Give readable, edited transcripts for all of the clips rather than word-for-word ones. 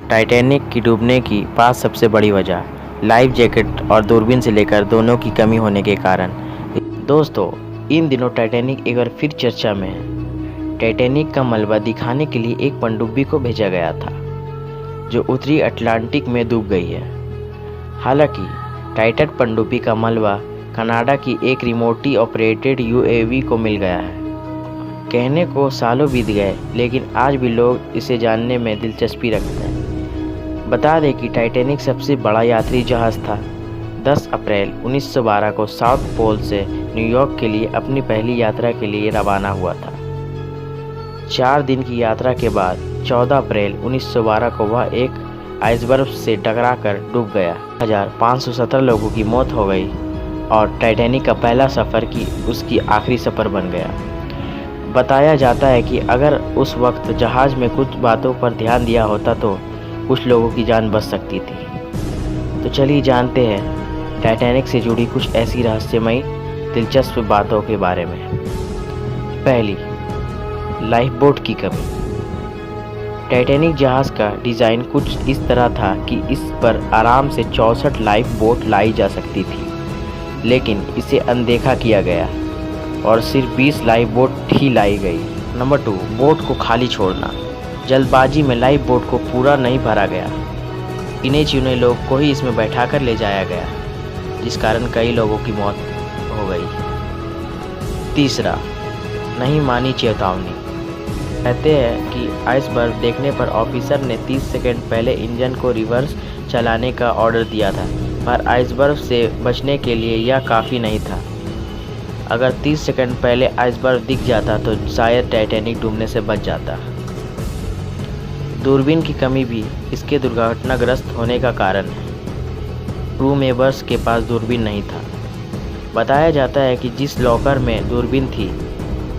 Titanic की डूबने की 5 सबसे बड़ी वजह। लाइफ जैकेट और दूरबीन से लेकर दोनों की कमी होने के कारण। दोस्तों, इन दिनों टाइटैनिक एक बार फिर चर्चा में है। टाइटैनिक का मलबा दिखाने के लिए एक पनडुब्बी को भेजा गया था जो उत्तरी अटलांटिक में डूब गई है। हालांकि टाइटैनिक पनडुब्बी का मलबा कनाडा की एक रिमोटली ऑपरेटेड यूएवी को मिल गया है। कहने को सालों बीत गए, लेकिन आज भी लोग इसे जानने में दिलचस्पी रखते हैं। बता दें कि टाइटैनिक सबसे बड़ा यात्री जहाज़ था। 10 अप्रैल 1912 को साउथ पोल से न्यूयॉर्क के लिए अपनी पहली यात्रा के लिए रवाना हुआ था। 4 दिन की यात्रा के बाद 14 अप्रैल 1912 को वह एक आइसबर्ग से टकराकर डूब गया। 1517 लोगों की मौत हो गई और टाइटैनिक का पहला सफ़र की उसकी आखिरी सफ़र बन गया। बताया जाता है कि अगर उस वक्त जहाज़ में कुछ बातों पर ध्यान दिया होता तो कुछ लोगों की जान बच सकती थी। तो चलिए जानते हैं टाइटैनिक से जुड़ी कुछ ऐसी रहस्यमयी दिलचस्प बातों के बारे में। पहली, लाइफ बोट की कमी। टाइटैनिक जहाज़ का डिज़ाइन कुछ इस तरह था कि इस पर आराम से 64 लाइफ बोट लाई जा सकती थी, लेकिन इसे अनदेखा किया गया और सिर्फ 20 लाइफ बोट ही लाई गई। नंबर 2, बोट को खाली छोड़ना। जल्दबाजी में लाइफ बोट को पूरा नहीं भरा गया। गिने चुने लोग को ही इसमें बैठाकर ले जाया गया, जिस कारण कई लोगों की मौत हो गई। तीसरा, नहीं मानी चेतावनी। कहते हैं कि आइसबर्ग देखने पर ऑफिसर ने 30 सेकंड पहले इंजन को रिवर्स चलाने का ऑर्डर दिया था, पर आइसबर्ग से बचने के लिए यह काफ़ी नहीं था। अगर 30 सेकंड पहले आइसबर्ग दिख जाता तो शायद टाइटैनिक डूबने से बच जाता। दूरबीन की कमी भी इसके दुर्घटनाग्रस्त होने का कारण है। क्रू मेंबर्स के पास दूरबीन नहीं था। बताया जाता है कि जिस लॉकर में दूरबीन थी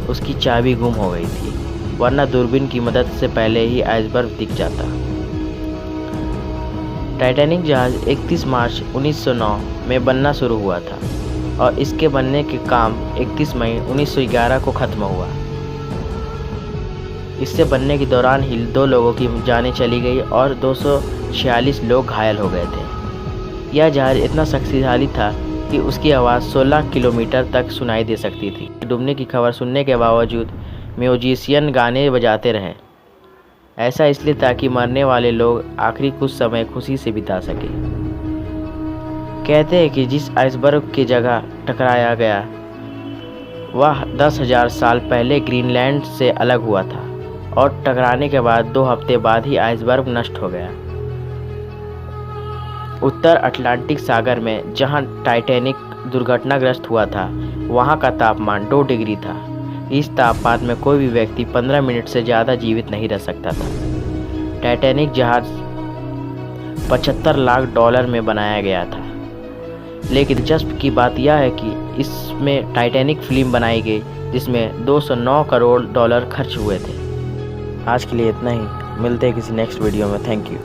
उसकी चाबी गुम हो गई थी, वरना दूरबीन की मदद से पहले ही आइसबर्ग दिख जाता। टाइटैनिक जहाज़ 31 मार्च 1909 में बनना शुरू हुआ था और इसके बनने के काम 31 मई 1911 को ख़त्म हुआ। इससे बनने के दौरान ही 2 लोगों की जानें चली गई और 246 लोग घायल हो गए थे। यह जहाज़ इतना शक्तिशाली था कि उसकी आवाज़ 16 किलोमीटर तक सुनाई दे सकती थी। डूबने की खबर सुनने के बावजूद म्यूजिशियन गाने बजाते रहे। ऐसा इसलिए ताकि मरने वाले लोग आखिरी कुछ समय खुशी से बिता सके। कहते हैं कि जिस आइसबर्ग की जगह टकराया गया वह 10,000 साल पहले ग्रीनलैंड से अलग हुआ था और टकराने के बाद 2 हफ्ते बाद ही आइसबर्ग नष्ट हो गया। उत्तर अटलांटिक सागर में जहां टाइटैनिक दुर्घटनाग्रस्त हुआ था, वहां का तापमान 2 डिग्री था। इस तापमान में कोई भी व्यक्ति 15 मिनट से ज़्यादा जीवित नहीं रह सकता था। टाइटैनिक जहाज़ $75 लाख में बनाया गया था, लेकिन दिलचस्प की बात यह है कि इसमें टाइटैनिक फिल्म बनाई गई जिसमें $209 करोड़ खर्च हुए थे। आज के लिए इतना ही। मिलते हैं किसी नेक्स्ट वीडियो में। Thank you.